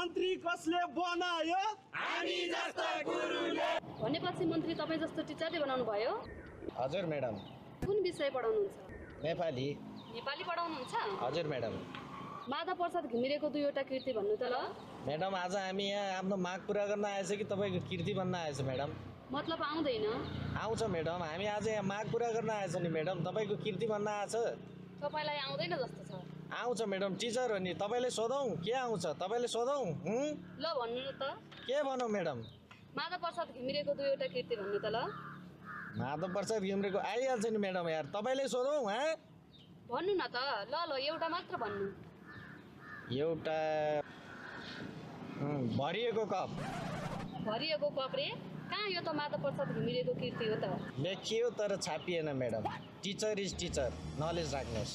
मन्त्री कसले बनायो? हामी जस्ता गुरुले। भनेपछि मन्त्री तपाईँ जस्तो टिचरले बनाउनु भयो? हजुर म्याडम। कुन विषय पढाउनुहुन्छ? नेपाली। नेपाली पढाउनुहुन्छ? हजुर म्याडम। माधव प्रसाद घिमिरेको दुईवटा कृति भन्नु त ल। म्याडम आज हामी यहाँ आफ्नो माग पुरा गर्न आएछ कि तपाईँको कृति बन्न आएछ म्याडम? मतलब आउँदैन? आउँछ म्याडम, हामी आज यहाँ माग पुरा गर्न आएछ नि म्याडम, तपाईँको कृति बन्न आएछ? तपाईँलाई आउँदैन जस्तो छ। आउँछ म्याडम, टिचर हो नि, तपाईँले सोधौँ के आउँछ? तपाईँले सोधौँ? ल भन्नु न त। के भनौँ म्याडम? माधव प्रसाद घिमिरेको दुईवटा कृति भन्नु त ल। माधव प्रसाद घिमिरेको आइहाल्छ नि म्याडम, यार तपाईँले सोधौँ? भन्नु न त। ल ल एउटा मात्र भन्नु। एउटा भरिएको कप। भरिएको कप रे? कहाँ यो त माधव प्रसाद घिमिरेको कृति हो त। लेखियो तर छापिएन madam. Teacher is teacher, knowledge राख्नुहोस्।